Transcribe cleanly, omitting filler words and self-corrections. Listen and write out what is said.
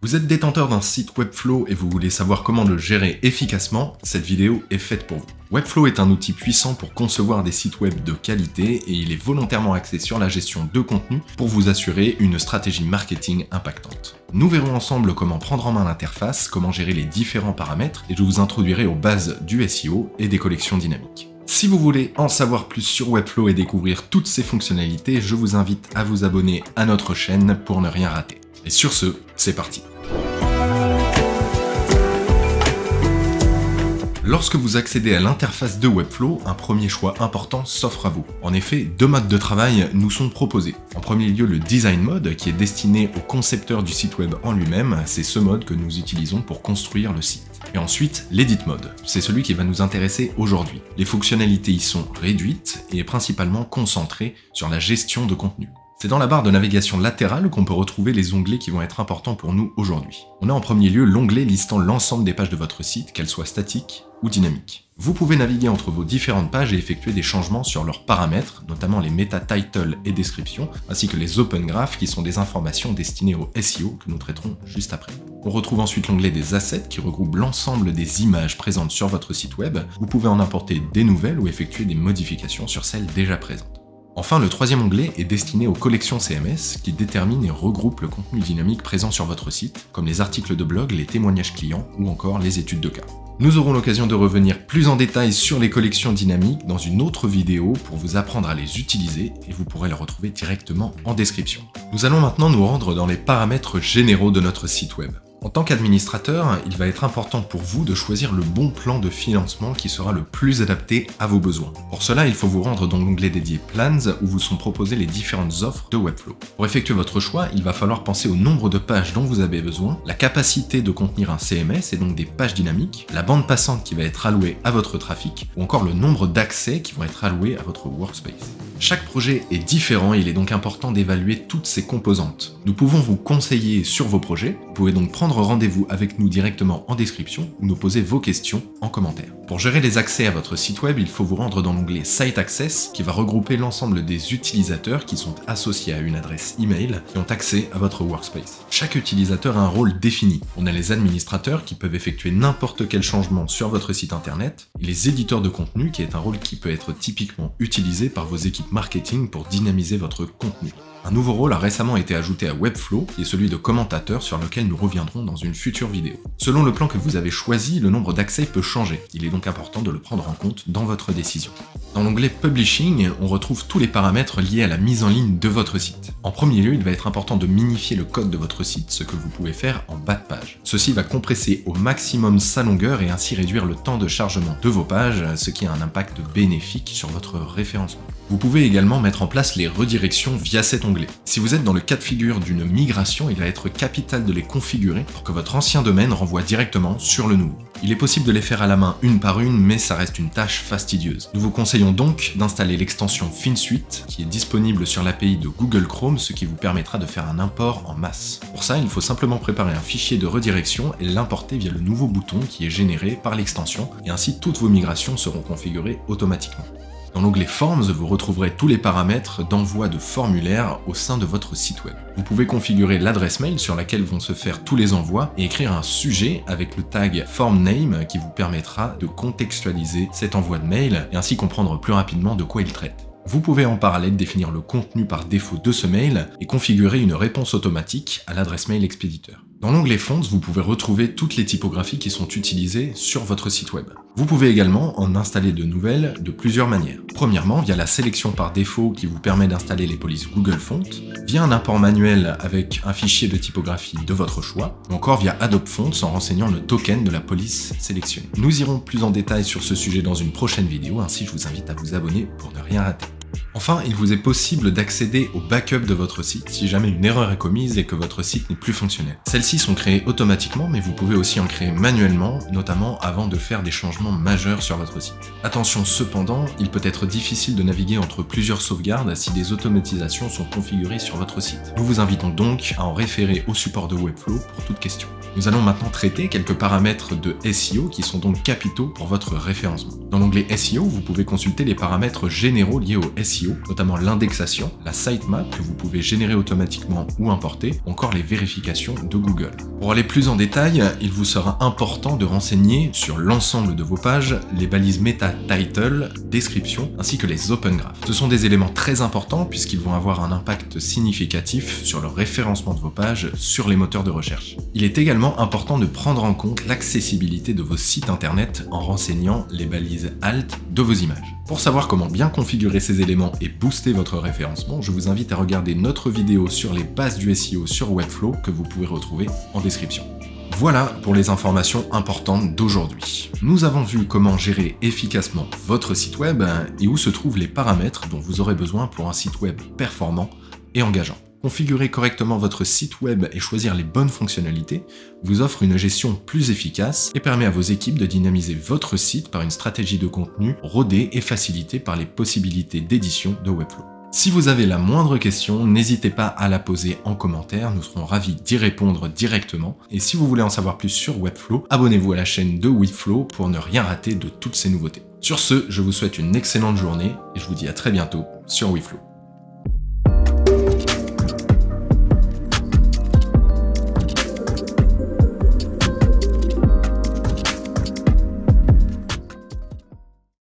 Vous êtes détenteur d'un site Webflow et vous voulez savoir comment le gérer efficacement, cette vidéo est faite pour vous. Webflow est un outil puissant pour concevoir des sites web de qualité et il est volontairement axé sur la gestion de contenu pour vous assurer une stratégie marketing impactante. Nous verrons ensemble comment prendre en main l'interface, comment gérer les différents paramètres et je vous introduirai aux bases du SEO et des collections dynamiques. Si vous voulez en savoir plus sur Webflow et découvrir toutes ses fonctionnalités, je vous invite à vous abonner à notre chaîne pour ne rien rater. Et sur ce, c'est parti. Lorsque vous accédez à l'interface de Webflow, un premier choix important s'offre à vous. En effet, deux modes de travail nous sont proposés. En premier lieu, le Design Mode, qui est destiné au concepteur du site web en lui-même, c'est ce mode que nous utilisons pour construire le site. Et ensuite, l'Edit Mode, c'est celui qui va nous intéresser aujourd'hui. Les fonctionnalités y sont réduites et principalement concentrées sur la gestion de contenu. C'est dans la barre de navigation latérale qu'on peut retrouver les onglets qui vont être importants pour nous aujourd'hui. On a en premier lieu l'onglet listant l'ensemble des pages de votre site, qu'elles soient statiques ou dynamiques. Vous pouvez naviguer entre vos différentes pages et effectuer des changements sur leurs paramètres, notamment les meta titles et descriptions, ainsi que les open graph qui sont des informations destinées au SEO que nous traiterons juste après. On retrouve ensuite l'onglet des assets qui regroupe l'ensemble des images présentes sur votre site web. Vous pouvez en importer des nouvelles ou effectuer des modifications sur celles déjà présentes. Enfin, le troisième onglet est destiné aux collections CMS qui déterminent et regroupent le contenu dynamique présent sur votre site, comme les articles de blog, les témoignages clients ou encore les études de cas. Nous aurons l'occasion de revenir plus en détail sur les collections dynamiques dans une autre vidéo pour vous apprendre à les utiliser et vous pourrez les retrouver directement en description. Nous allons maintenant nous rendre dans les paramètres généraux de notre site web. En tant qu'administrateur, il va être important pour vous de choisir le bon plan de financement qui sera le plus adapté à vos besoins. Pour cela, il faut vous rendre dans l'onglet dédié Plans où vous sont proposées les différentes offres de Webflow. Pour effectuer votre choix, il va falloir penser au nombre de pages dont vous avez besoin, la capacité de contenir un CMS et donc des pages dynamiques, la bande passante qui va être allouée à votre trafic ou encore le nombre d'accès qui vont être alloués à votre workspace. Chaque projet est différent et il est donc important d'évaluer toutes ces composantes. Nous pouvons vous conseiller sur vos projets, vous pouvez donc prendre rendez-vous avec nous directement en description ou nous poser vos questions en commentaire. Pour gérer les accès à votre site web, il faut vous rendre dans l'onglet Site Access qui va regrouper l'ensemble des utilisateurs qui sont associés à une adresse email qui ont accès à votre workspace. Chaque utilisateur a un rôle défini. On a les administrateurs qui peuvent effectuer n'importe quel changement sur votre site internet et les éditeurs de contenu qui est un rôle qui peut être typiquement utilisé par vos équipes marketing pour dynamiser votre contenu. Un nouveau rôle a récemment été ajouté à Webflow, qui est celui de commentateur sur lequel nous reviendrons dans une future vidéo. Selon le plan que vous avez choisi, le nombre d'accès peut changer. Il est donc important de le prendre en compte dans votre décision. Dans l'onglet Publishing, on retrouve tous les paramètres liés à la mise en ligne de votre site. En premier lieu, il va être important de minifier le code de votre site, ce que vous pouvez faire en bas de page. Ceci va compresser au maximum sa longueur et ainsi réduire le temps de chargement de vos pages, ce qui a un impact bénéfique sur votre référencement. Vous pouvez également mettre en place les redirections via cet onglet. Si vous êtes dans le cas de figure d'une migration, il va être capital de les configurer pour que votre ancien domaine renvoie directement sur le nouveau. Il est possible de les faire à la main une par une, mais ça reste une tâche fastidieuse. Nous vous conseillons donc d'installer l'extension FinSuite qui est disponible sur l'API de Google Chrome, ce qui vous permettra de faire un import en masse. Pour ça, il faut simplement préparer un fichier de redirection et l'importer via le nouveau bouton qui est généré par l'extension, et ainsi toutes vos migrations seront configurées automatiquement. Dans l'onglet Forms, vous retrouverez tous les paramètres d'envoi de formulaires au sein de votre site web. Vous pouvez configurer l'adresse mail sur laquelle vont se faire tous les envois et écrire un sujet avec le tag FormName qui vous permettra de contextualiser cet envoi de mail et ainsi comprendre plus rapidement de quoi il traite. Vous pouvez en parallèle définir le contenu par défaut de ce mail et configurer une réponse automatique à l'adresse mail expéditeur. Dans l'onglet Fonts, vous pouvez retrouver toutes les typographies qui sont utilisées sur votre site web. Vous pouvez également en installer de nouvelles de plusieurs manières. Premièrement, via la sélection par défaut qui vous permet d'installer les polices Google Fonts, via un import manuel avec un fichier de typographie de votre choix, ou encore via Adobe Fonts en renseignant le token de la police sélectionnée. Nous irons plus en détail sur ce sujet dans une prochaine vidéo, ainsi je vous invite à vous abonner pour ne rien rater. Enfin, il vous est possible d'accéder au backup de votre site si jamais une erreur est commise et que votre site n'est plus fonctionnel. Celles-ci sont créées automatiquement, mais vous pouvez aussi en créer manuellement, notamment avant de faire des changements majeurs sur votre site. Attention cependant, il peut être difficile de naviguer entre plusieurs sauvegardes si des automatisations sont configurées sur votre site. Nous vous invitons donc à en référer au support de Webflow pour toute question. Nous allons maintenant traiter quelques paramètres de SEO qui sont donc capitaux pour votre référencement. Dans l'onglet SEO, vous pouvez consulter les paramètres généraux liés au SEO, notamment l'indexation, la sitemap que vous pouvez générer automatiquement ou importer, ou encore les vérifications de Google. Pour aller plus en détail, il vous sera important de renseigner sur l'ensemble de vos pages les balises meta, title, description, ainsi que les open graph. Ce sont des éléments très importants puisqu'ils vont avoir un impact significatif sur le référencement de vos pages sur les moteurs de recherche. Il est également important de prendre en compte l'accessibilité de vos sites internet en renseignant les balises alt de vos images. Pour savoir comment bien configurer ces éléments et booster votre référencement, je vous invite à regarder notre vidéo sur les bases du SEO sur Webflow que vous pouvez retrouver en description. Voilà pour les informations importantes d'aujourd'hui. Nous avons vu comment gérer efficacement votre site web et où se trouvent les paramètres dont vous aurez besoin pour un site web performant et engageant. Configurer correctement votre site web et choisir les bonnes fonctionnalités vous offre une gestion plus efficace et permet à vos équipes de dynamiser votre site par une stratégie de contenu rodée et facilitée par les possibilités d'édition de Webflow. Si vous avez la moindre question, n'hésitez pas à la poser en commentaire, nous serons ravis d'y répondre directement. Et si vous voulez en savoir plus sur Webflow, abonnez-vous à la chaîne de Webflow pour ne rien rater de toutes ces nouveautés. Sur ce, je vous souhaite une excellente journée et je vous dis à très bientôt sur Webflow.